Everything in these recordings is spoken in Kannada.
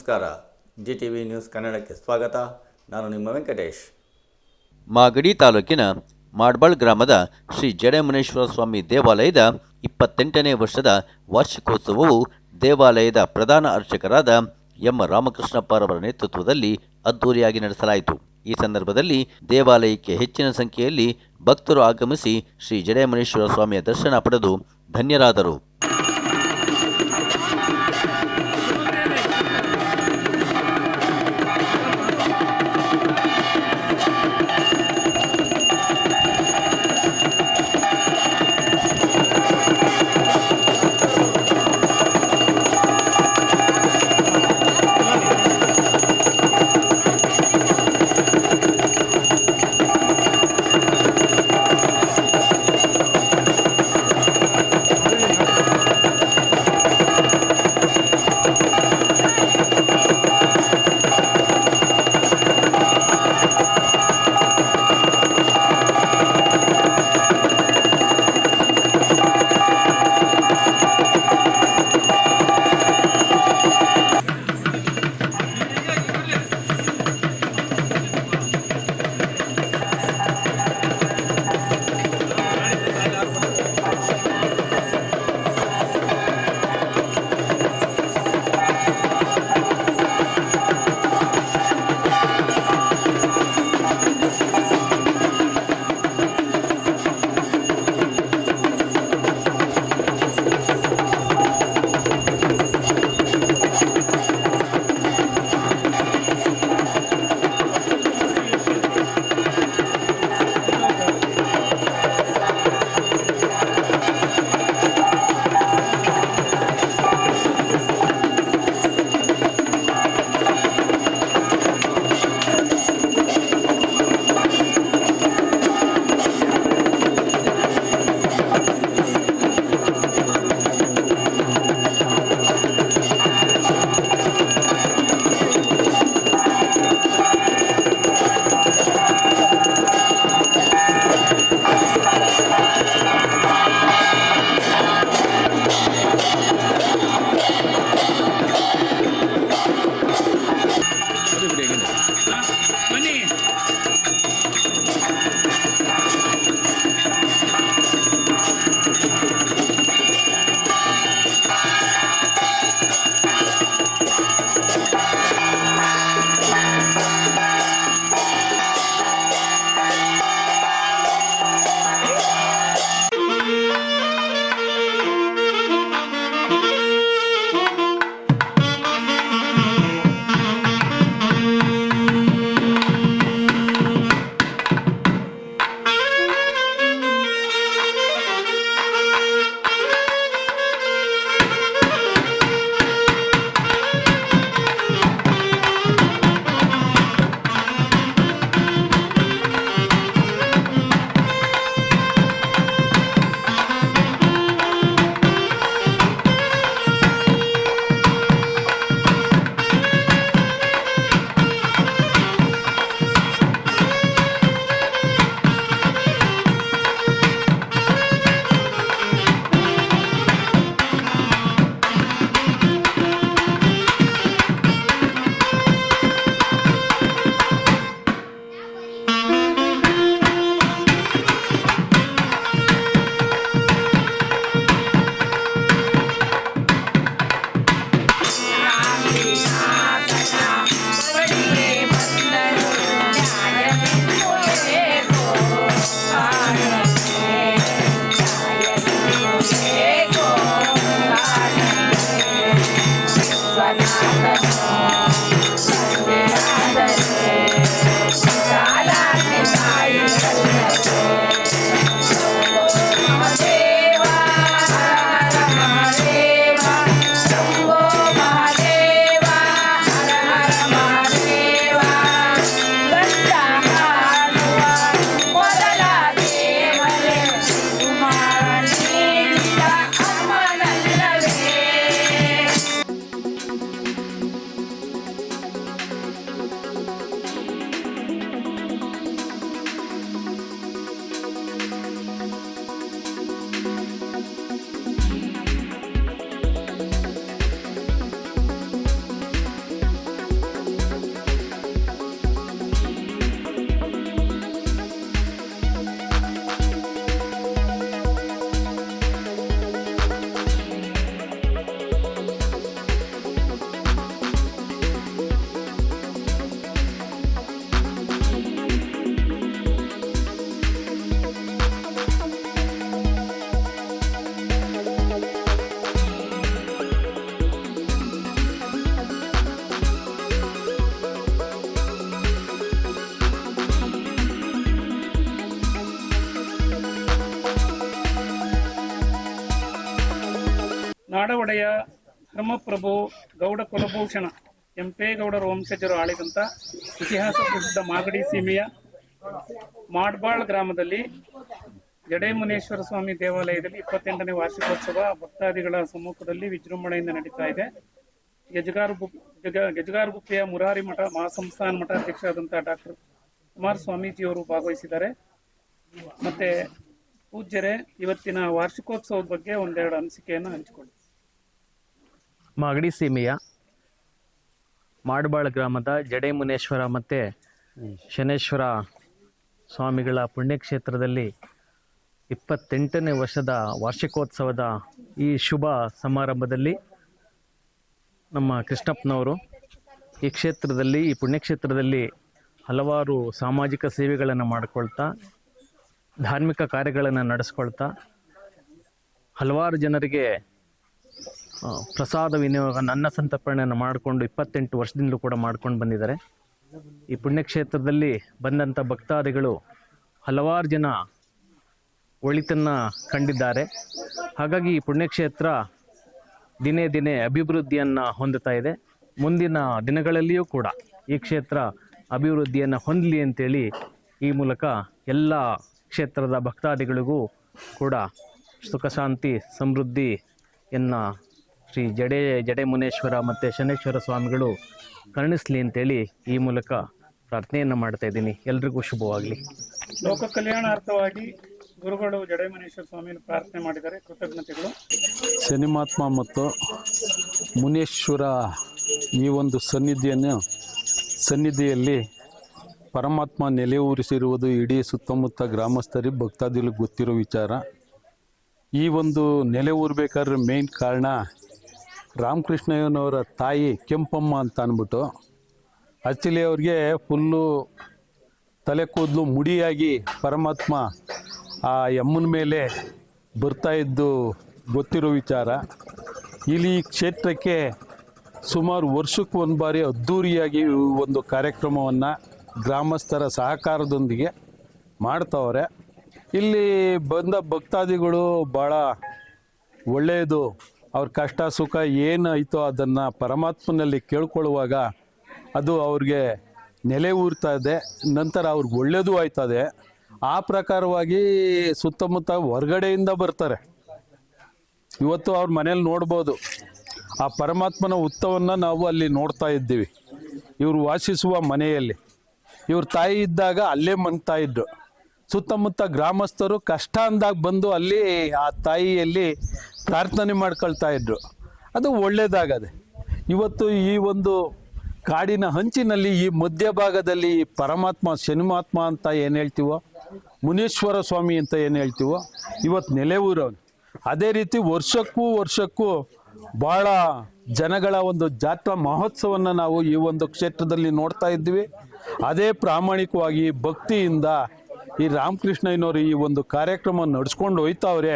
ನಮಸ್ಕಾರ. GTV ನ್ಯೂಸ್ ಕನ್ನಡಕ್ಕೆ ಸ್ವಾಗತ. ನಾನು ನಿಮ್ಮ ವೆಂಕಟೇಶ್. ಮಾಗಡಿ ತಾಲೂಕಿನ ಮಾಡ್ಬಾಳ್ ಗ್ರಾಮದ ಶ್ರೀ ಜಡೆಮುನೇಶ್ವರ ಸ್ವಾಮಿ ದೇವಾಲಯದ 28ನೇ ವರ್ಷದ ವಾರ್ಷಿಕೋತ್ಸವವು ದೇವಾಲಯದ ಪ್ರಧಾನ ಅರ್ಚಕರಾದ ಎಂ ರಾಮಕೃಷ್ಣಪ್ಪರವರ ನೇತೃತ್ವದಲ್ಲಿ ಅದ್ದೂರಿಯಾಗಿ ನಡೆಸಲಾಯಿತು. ಈ ಸಂದರ್ಭದಲ್ಲಿ ದೇವಾಲಯಕ್ಕೆ ಹೆಚ್ಚಿನ ಸಂಖ್ಯೆಯಲ್ಲಿ ಭಕ್ತರು ಆಗಮಿಸಿ ಶ್ರೀ ಜಡೆಮುನೇಶ್ವರ ಸ್ವಾಮಿಯ ದರ್ಶನ ಪಡೆದು ಧನ್ಯರಾದರು. ನಾಡಒಡೆಯ ಧರ್ಮಪ್ರಭು ಗೌಡ ಕುಲಭೂಷಣ ಕೆಂಪೇಗೌಡರ ವಂಶಜರು ಆಳಿದಂಥ ಇತಿಹಾಸ ಪ್ರಸಿದ್ಧ ಮಾಗಡಿ ಸೀಮೆಯ ಮಾಡ್ಬಾಳ್ ಗ್ರಾಮದಲ್ಲಿ ಜಡೆಮುನೇಶ್ವರ ಸ್ವಾಮಿ ದೇವಾಲಯದಲ್ಲಿ 28ನೇ ವಾರ್ಷಿಕೋತ್ಸವ ಭಕ್ತಾದಿಗಳ ಸಮ್ಮುಖದಲ್ಲಿ ವಿಜೃಂಭಣೆಯಿಂದ ನಡೀತಾ ಇದೆ. ಗೆಜಗಾರಗುಪ್ಪೆಯ ಮುರಾರಿ ಮಠ ಮಹಾಸಂಸ್ಥಾನ ಮಠಾಧ್ಯಕ್ಷರಾದಂತಹ ಡಾಕ್ಟರ್ ಕುಮಾರ ಸ್ವಾಮೀಜಿಯವರು ಭಾಗವಹಿಸಿದ್ದಾರೆ. ಮತ್ತೆ ಪೂಜ್ಯರೇ, ಇವತ್ತಿನ ವಾರ್ಷಿಕೋತ್ಸವದ ಬಗ್ಗೆ ಒಂದೆರಡು ಅನಿಸಿಕೆಯನ್ನು ಹಂಚಿಕೊಳ್ಳಿ. ಮಾಗಡಿ ಸೀಮೆಯ ಮಾಡ್ಬಾಳ್ ಗ್ರಾಮದ ಜಡೆಮುನೇಶ್ವರ ಮತ್ತು ಶನೇಶ್ವರ ಸ್ವಾಮಿಗಳ ಪುಣ್ಯಕ್ಷೇತ್ರದಲ್ಲಿ 28ನೇ ವರ್ಷದ ವಾರ್ಷಿಕೋತ್ಸವದ ಈ ಶುಭ ಸಮಾರಂಭದಲ್ಲಿ ನಮ್ಮ ಕೃಷ್ಣಪ್ಪನವರು ಈ ಕ್ಷೇತ್ರದಲ್ಲಿ, ಈ ಪುಣ್ಯಕ್ಷೇತ್ರದಲ್ಲಿ ಹಲವಾರು ಸಾಮಾಜಿಕ ಸೇವೆಗಳನ್ನು ಮಾಡಿಕೊಳ್ತಾ, ಧಾರ್ಮಿಕ ಕಾರ್ಯಗಳನ್ನು ನಡೆಸ್ಕೊಳ್ತಾ, ಹಲವಾರು ಜನರಿಗೆ ಪ್ರಸಾದ ವಿನಿಯೋಗ, ಅನ್ನ ಸಂತರ್ಪಣೆಯನ್ನು ಮಾಡಿಕೊಂಡು 28 ವರ್ಷದಿಂದಲೂ ಕೂಡ ಮಾಡ್ಕೊಂಡು ಬಂದಿದ್ದಾರೆ. ಈ ಪುಣ್ಯಕ್ಷೇತ್ರದಲ್ಲಿ ಬಂದಂಥ ಭಕ್ತಾದಿಗಳು ಹಲವಾರು ಜನ ಒಳಿತನ್ನು ಕಂಡಿದ್ದಾರೆ. ಹಾಗಾಗಿ ಈ ಪುಣ್ಯಕ್ಷೇತ್ರ ದಿನೇ ದಿನೇ ಅಭಿವೃದ್ಧಿಯನ್ನು ಹೊಂದುತ್ತಾ ಇದೆ. ಮುಂದಿನ ದಿನಗಳಲ್ಲಿಯೂ ಕೂಡ ಈ ಕ್ಷೇತ್ರ ಅಭಿವೃದ್ಧಿಯನ್ನು ಹೊಂದಲಿ ಅಂತೇಳಿ ಈ ಮೂಲಕ ಎಲ್ಲ ಕ್ಷೇತ್ರದ ಭಕ್ತಾದಿಗಳಿಗೂ ಕೂಡ ಸುಖ ಶಾಂತಿ ಸಮೃದ್ಧಿಯನ್ನು ಶ್ರೀ ಜಡೆಮುನೇಶ್ವರ ಮತ್ತು ಶನೇಶ್ವರ ಸ್ವಾಮಿಗಳು ಕರುಣಿಸಲಿ ಅಂತೇಳಿ ಈ ಮೂಲಕ ಪ್ರಾರ್ಥನೆಯನ್ನು ಮಾಡ್ತಾ ಇದ್ದೀನಿ. ಎಲ್ರಿಗೂ ಶುಭವಾಗಲಿ. ಲೋಕ ಕಲ್ಯಾಣಾರ್ಥವಾಗಿ ಗುರುಗಳು ಜಡೆಮುನೇಶ್ವರ ಸ್ವಾಮಿಯನ್ನು ಪ್ರಾರ್ಥನೆ ಮಾಡಿದ್ದಾರೆ. ಕೃತಜ್ಞತೆಗಳು. ಶನಿಮಾತ್ಮ ಮತ್ತು ಮುನೇಶ್ವರ ಈ ಒಂದು ಸನ್ನಿಧಿಯಲ್ಲಿ ಪರಮಾತ್ಮ ನೆಲೆಯೂರಿಸಿರುವುದು ಇಡೀ ಸುತ್ತಮುತ್ತ ಗ್ರಾಮಸ್ಥರಿಗೆ ಭಕ್ತಾದಿಗಳಿಗೆ ಗೊತ್ತಿರೋ ವಿಚಾರ. ಈ ಒಂದು ನೆಲೆ ಊರ್ಬೇಕಾದ್ರೆ ಮೇನ್ ಕಾರಣ ರಾಮಕೃಷ್ಣಯ್ಯನವರ ತಾಯಿ ಕೆಂಪಮ್ಮ ಅಂತ ಅಂದ್ಬಿಟ್ಟು, ಆ್ಯಕ್ಚುಲಿ ಅವ್ರಿಗೆ ಫುಲ್ಲು ತಲೆ ಕೂದಲು ಮುಡಿಯಾಗಿ ಪರಮಾತ್ಮ ಆ ಯಮ್ಮನ ಮೇಲೆ ಬರ್ತಾ ಇದ್ದು ಗೊತ್ತಿರೋ ವಿಚಾರ. ಇಲ್ಲಿ ಈ ಕ್ಷೇತ್ರಕ್ಕೆ ಸುಮಾರು ವರ್ಷಕ್ಕೆ ಒಂದು ಬಾರಿ ಅದ್ಧೂರಿಯಾಗಿ ಒಂದು ಕಾರ್ಯಕ್ರಮವನ್ನು ಗ್ರಾಮಸ್ಥರ ಸಹಕಾರದೊಂದಿಗೆ ಮಾಡ್ತಾವ್ರೆ. ಇಲ್ಲಿ ಬಂದ ಭಕ್ತಾದಿಗಳು ಭಾಳ ಒಳ್ಳೆಯದು, ಅವ್ರ ಕಷ್ಟ ಸುಖ ಏನು ಐತೋ ಅದನ್ನು ಪರಮಾತ್ಮನಲ್ಲಿ ಕೇಳ್ಕೊಳ್ಳುವಾಗ ಅದು ಅವ್ರಿಗೆ ನೆಲೆ ಊರ್ತಾ ಇದೆ. ನಂತರ ಅವ್ರಿಗೆ ಒಳ್ಳೆಯದು ಆಯ್ತದೆ. ಆ ಪ್ರಕಾರವಾಗಿ ಸುತ್ತಮುತ್ತ ಹೊರಗಡೆಯಿಂದ ಬರ್ತಾರೆ. ಇವತ್ತು ಅವ್ರ ಮನೇಲಿ ನೋಡ್ಬೋದು, ಆ ಪರಮಾತ್ಮನ ಉತ್ತವನ್ನು ನಾವು ಅಲ್ಲಿ ನೋಡ್ತಾ ಇದ್ದೀವಿ. ಇವರು ವಾಸಿಸುವ ಮನೆಯಲ್ಲಿ ಇವ್ರ ತಾಯಿ ಇದ್ದಾಗ ಅಲ್ಲೇ ಮನ್ತಾ ಇದ್ರು. ಸುತ್ತಮುತ್ತ ಗ್ರಾಮಸ್ಥರು ಕಷ್ಟ ಅಂದಾಗ ಬಂದು ಅಲ್ಲಿ ಆ ತಾಯಿಯಲ್ಲಿ ಪ್ರಾರ್ಥನೆ ಮಾಡ್ಕೊಳ್ತಾ ಇದ್ರು. ಅದು ಒಳ್ಳೆಯದಾಗದೆ. ಇವತ್ತು ಈ ಒಂದು ಕಾಡಿನ ಹಂಚಿನಲ್ಲಿ ಈ ಮಧ್ಯಭಾಗದಲ್ಲಿ ಪರಮಾತ್ಮ ಶನಿಮಾತ್ಮ ಅಂತ ಏನು ಹೇಳ್ತೀವೋ, ಮುನೇಶ್ವರ ಸ್ವಾಮಿ ಅಂತ ಏನು ಹೇಳ್ತೀವೋ, ಇವತ್ತು ನೆಲೆ ಊರವನು. ಅದೇ ರೀತಿ ವರ್ಷಕ್ಕೂ ಭಾಳ ಜನಗಳ ಒಂದು ಜಾತ್ರಾ ಮಹೋತ್ಸವವನ್ನು ನಾವು ಈ ಒಂದು ಕ್ಷೇತ್ರದಲ್ಲಿ ನೋಡ್ತಾ ಇದ್ವಿ. ಅದೇ ಪ್ರಾಮಾಣಿಕವಾಗಿ ಭಕ್ತಿಯಿಂದ ಈ ರಾಮಕೃಷ್ಣಯ್ಯನವರು ಈ ಒಂದು ಕಾರ್ಯಕ್ರಮ ನಡೆಸ್ಕೊಂಡು ಹೋಯ್ತಾವ್ರೆ.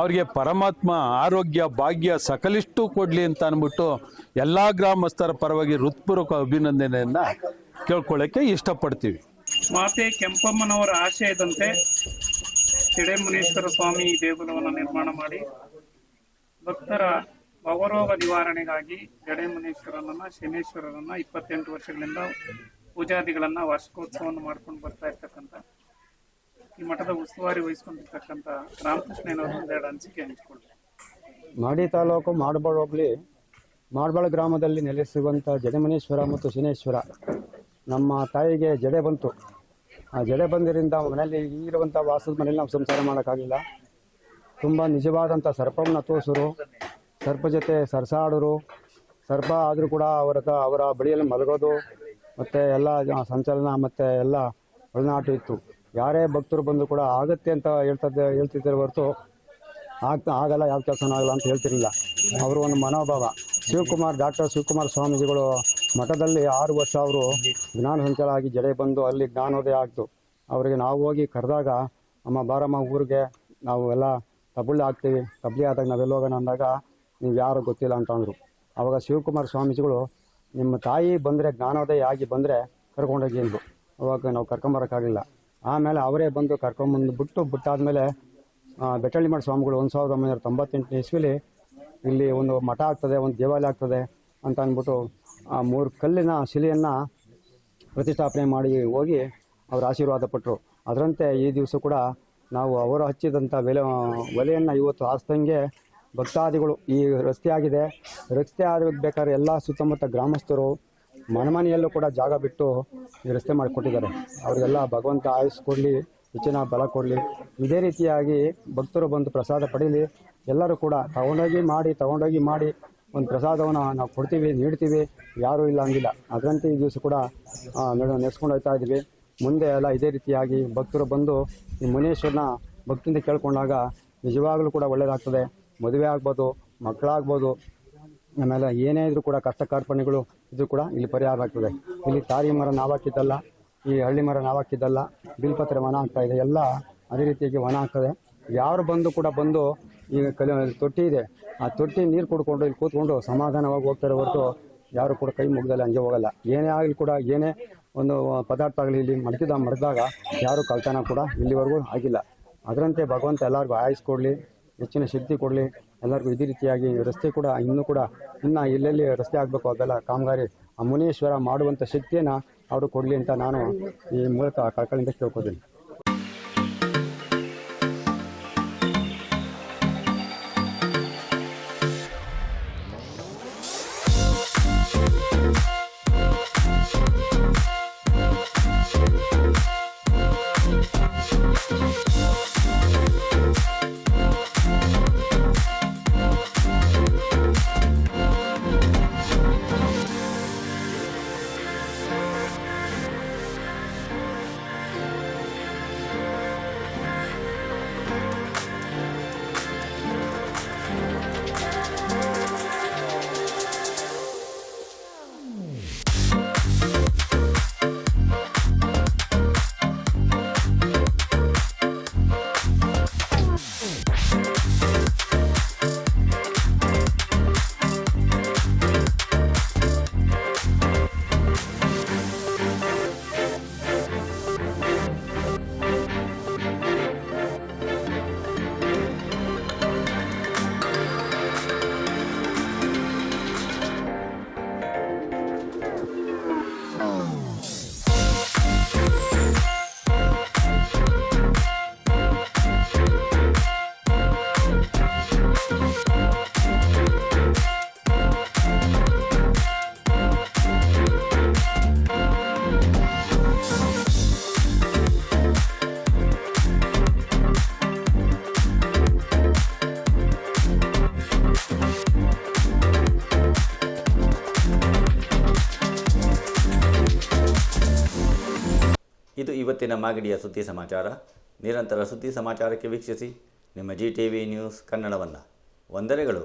ಅವ್ರಿಗೆ ಪರಮಾತ್ಮ ಆರೋಗ್ಯ ಭಾಗ್ಯ ಸಕಲಿಷ್ಟು ಕೊಡಲಿ ಅಂತ ಅಂದ್ಬಿಟ್ಟು ಎಲ್ಲ ಗ್ರಾಮಸ್ಥರ ಪರವಾಗಿ ಹೃತ್ಪೂರ್ವಕ ಅಭಿನಂದನೆಯನ್ನು ಕೇಳ್ಕೊಳ್ಳೋಕ್ಕೆ ಇಷ್ಟಪಡ್ತೀವಿ. ಮಾತೆ ಕೆಂಪಮ್ಮನವರ ಆಶಯದಂತೆ ಜಡೆಮುನೇಶ್ವರ ಸ್ವಾಮಿ ದೇಗುಲವನ್ನು ನಿರ್ಮಾಣ ಮಾಡಿ ಭಕ್ತರ ಭವರೋಗ ನಿವಾರಣೆಗಾಗಿ ಜಡೆಮುನೇಶ್ವರನನ್ನ ಶನೇಶ್ವರರನ್ನ 28 ವರ್ಷಗಳಿಂದ ಪೂಜಾದಿಗಳನ್ನ ವಾರ್ಷಿಕೋತ್ಸವವನ್ನು ಮಾಡ್ಕೊಂಡು ಬರ್ತಾ ಇರ್ತಕ್ಕಂಥ ಈ ಮಠದ ಉಸ್ತುವಾರಿ ವಹಿಸ್ಕೊಂಡಿರ್ತಕ್ಕಂಥ ರಾಮಕೃಷ್ಣಯ್ಯನವರು ಒಂದೆರಡು ಅನಿಸಿಕೆ ಹಂಚಿಕೊಳ್ತಾರೆ. ಮಾಗಡಿ ತಾಲೂಕು ಮಾಡ್ಬಾಳ್ ಹೋಬಳಿ ಮಾಡ್ಬಾಳ್ ಗ್ರಾಮದಲ್ಲಿ ನೆಲೆಸಿರುವಂಥ ಜಡೆಮುನೇಶ್ವರ ಮತ್ತು ಶನೇಶ್ವರ ನಮ್ಮ ತಾಯಿಗೆ ಜಡೆ ಬಂತು. ಆ ಜಡೆ ಬಂದಿರಿಂದ ಮನೆಯಲ್ಲಿ ಇರುವಂಥ ವಾಸದ ಮನೇಲಿ ನಾವು ಸಂಸಾರ ಮಾಡೋಕ್ಕಾಗಲಿಲ್ಲ. ತುಂಬ ನಿಜವಾದಂಥ ಸರ್ಪವನ್ನು ತೋರಿಸೋರು, ಸರ್ಪ ಜೊತೆ ಸರಸಾಡೋರು, ಸರ್ಪ ಆದರೂ ಕೂಡ ಅವರ ಬಳಿಯಲ್ಲಿ ಮಲಗೋದು ಮತ್ತು ಎಲ್ಲ ಸಂಚಲನ ಮತ್ತು ಎಲ್ಲ ಒಳನಾಟ ಇತ್ತು. ಯಾರೇ ಭಕ್ತರು ಬಂದು ಕೂಡ ಆಗುತ್ತೆ ಅಂತ ಹೇಳ್ತಿದ್ದಾರೆ ಹೊರತು ಆಗಲ್ಲ, ಯಾವ ಕೆಲಸನೂ ಆಗಲ್ಲ ಅಂತ ಹೇಳ್ತಿರಲಿಲ್ಲ. ಅವರು ಒಂದು ಮನೋಭಾವ. ಡಾಕ್ಟರ್ ಶಿವಕುಮಾರ ಸ್ವಾಮೀಜಿಗಳು ಮಠದಲ್ಲಿ 6 ವರ್ಷ ಅವರು ಜ್ಞಾನ ಸಂಚಾರ ಆಗಿ ಜಡೆ ಬಂದು ಅಲ್ಲಿ ಜ್ಞಾನೋದಯ ಆಗ್ತು. ಅವರಿಗೆ ನಾವು ಹೋಗಿ ಕರೆದಾಗ ಅಮ್ಮ ಬಾರಮ್ಮ ಊರಿಗೆ ನಾವು ಎಲ್ಲ ತಬಲಿ ಆಗ್ತೀವಿ, ತಬಲಿ ಆದಾಗ ನಾವೆಲ್ಲ ಹೋಗೋಣ ಅಂದಾಗ ನೀವು ಯಾರು ಗೊತ್ತಿಲ್ಲ ಅಂತಂದರು. ಆವಾಗ ಶಿವಕುಮಾರ ಸ್ವಾಮೀಜಿಗಳು ನಿಮ್ಮ ತಾಯಿ ಬಂದರೆ ಜ್ಞಾನೋದಯ ಆಗಿ ಬಂದರೆ ಕರ್ಕೊಂಡೋಗಿ ಅಂದರು. ಅವಾಗ ನಾವು ಕರ್ಕೊಂಬರೋಕ್ಕಾಗಲಿಲ್ಲ. ಆಮೇಲೆ ಅವರೇ ಬಂದು ಕರ್ಕೊಂಬಂದು ಬಿಟ್ಟಾದಮೇಲೆ ಬೆಟ್ಟಳ್ಳಿ ಮಠ ಸ್ವಾಮಿಗಳು 1998 ಇಸ್ವಿಲಿ ಇಲ್ಲಿ ಒಂದು ಮಠ ಆಗ್ತದೆ, ಒಂದು ದೇವಾಲಯ ಆಗ್ತದೆ ಅಂತ ಅಂದ್ಬಿಟ್ಟು ಆ 3 ಕಲ್ಲಿನ ಶಿಲೆಯನ್ನು ಪ್ರತಿಷ್ಠಾಪನೆ ಮಾಡಿ ಹೋಗಿ ಅವರು ಆಶೀರ್ವಾದ ಪಟ್ಟರು. ಅದರಂತೆ ಈ ದಿವಸ ಕೂಡ ನಾವು ಅವರು ಹಚ್ಚಿದಂಥ ಒಲೆಯನ್ನು ಇವತ್ತು ಆಸ್ತಂಗೆ ಭಕ್ತಾದಿಗಳು, ಈ ರಸ್ತೆ ಆಗಿದೆ, ರಸ್ತೆ ಆಗಬೇಕಾದ್ರೆ ಎಲ್ಲ ಸುತ್ತಮುತ್ತ ಗ್ರಾಮಸ್ಥರು ಮನೆಯಲ್ಲೂ ಕೂಡ ಜಾಗ ಬಿಟ್ಟು ಈ ರಸ್ತೆ ಮಾಡಿಕೊಟ್ಟಿದ್ದಾರೆ. ಅವರಿಗೆಲ್ಲ ಭಗವಂತ ಆಯುಸ್ ಕೊಡಲಿ, ಹೆಚ್ಚಿನ ಬಲ ಕೊಡಲಿ. ಇದೇ ರೀತಿಯಾಗಿ ಭಕ್ತರು ಬಂದು ಪ್ರಸಾದ ಪಡೀಲಿ. ಎಲ್ಲರೂ ಕೂಡ ತಗೊಂಡೋಗಿ ಮಾಡಿ ಒಂದು ಪ್ರಸಾದವನ್ನು ನಾವು ಕೊಡ್ತೀವಿ, ನೀಡ್ತೀವಿ, ಯಾರೂ ಇಲ್ಲ ಅಂದಿಲ್ಲ. ಅದರಂತೆ ಈ ದಿವಸ ಕೂಡ ನಡೆಸ್ಕೊಂಡು ಹೋಗ್ತಾ ಇದ್ದೀವಿ. ಮುಂದೆ ಎಲ್ಲ ಇದೇ ರೀತಿಯಾಗಿ ಭಕ್ತರು ಬಂದು ಈ ಮುನೇಶ್ವರನ ಭಕ್ತಿಯಿಂದ ಕೇಳ್ಕೊಂಡಾಗ ನಿಜವಾಗಲೂ ಕೂಡ ಒಳ್ಳೆಯದಾಗ್ತದೆ. ಮದುವೆ ಆಗ್ಬೋದು, ಮಕ್ಕಳಾಗ್ಬೋದು, ಆಮೇಲೆ ಏನೇ ಇದ್ರೂ ಕೂಡ ಕಷ್ಟ ಕಾರ್ಪಣ್ಯಗಳು ಇದು ಕೂಡ ಇಲ್ಲಿ ಪರಿಹಾರ ಆಗ್ತದೆ. ಇಲ್ಲಿ ತಾರಿ ಮರ ನಾವಾಕಿದ್ದಲ್ಲ, ಈ ಹಳ್ಳಿ ಮರ ನಾವಾಕಿದ್ದಲ್ಲ, ಬಿಲ್ಪತ್ರೆ ವನ ಆಗ್ತಾ ಇದೆ, ಎಲ್ಲ ಅದೇ ರೀತಿಯಾಗಿ ವನ ಆಗ್ತದೆ. ಯಾರು ಬಂದು ಈ ತೊಟ್ಟಿ ಇದೆ, ಆ ತೊಟ್ಟಿ ನೀರು ಕುಡ್ಕೊಂಡು ಇಲ್ಲಿ ಕೂತ್ಕೊಂಡು ಸಮಾಧಾನವಾಗಿ ಹೋಗ್ತಾರೆ ಹೊರತು ಯಾರು ಕೂಡ ಕೈ ಮುಗ್ದಲ್ಲ ಹಂಗೆ ಹೋಗಲ್ಲ. ಏನೇ ಆಗಲಿ ಕೂಡ, ಏನೇ ಒಂದು ಪದಾರ್ಥ ಆಗಲಿ ಇಲ್ಲಿ ಮಡಗಿದಾಗ ಯಾರು ಕಳ್ತನ ಕೂಡ ಇಲ್ಲಿವರೆಗೂ ಆಗಿಲ್ಲ. ಅದರಂತೆ ಭಗವಂತ ಎಲ್ಲರಿಗೂ ಆಯುಸ್ ಕೊಡಲಿ, ಹೆಚ್ಚಿನ ಶಕ್ತಿ ಕೊಡಲಿ. ಎಲ್ಲರಿಗೂ ಇದೇ ರೀತಿಯಾಗಿ ರಸ್ತೆ ಕೂಡ ಇನ್ನು ಎಲ್ಲೆಲ್ಲಿ ರಸ್ತೆ ಆಗಬೇಕು ಅದೆಲ್ಲ ಕಾಮಗಾರಿ ಆ ಮುನೀಶ್ವರ ಮಾಡುವಂಥ ಶಕ್ತಿಯನ್ನು ಅವರು ಕೊಡಲಿ ಅಂತ ನಾನು ಈ ಮೂಲಕ ಕಳ್ಕಳಿಂದ ಕೇಳ್ಕೊತೀನಿ. ಇದು ಇವತ್ತಿನ ಮಾಗಡಿಯ ಸುದ್ದಿ ಸಮಾಚಾರ. ನಿರಂತರ ಸುದ್ದಿ ಸಮಾಚಾರಕ್ಕೆ ವೀಕ್ಷಿಸಿ ನಿಮ್ಮ GTV ನ್ಯೂಸ್ ಕನ್ನಡವನ್ನು. ವಂದನೆಗಳು.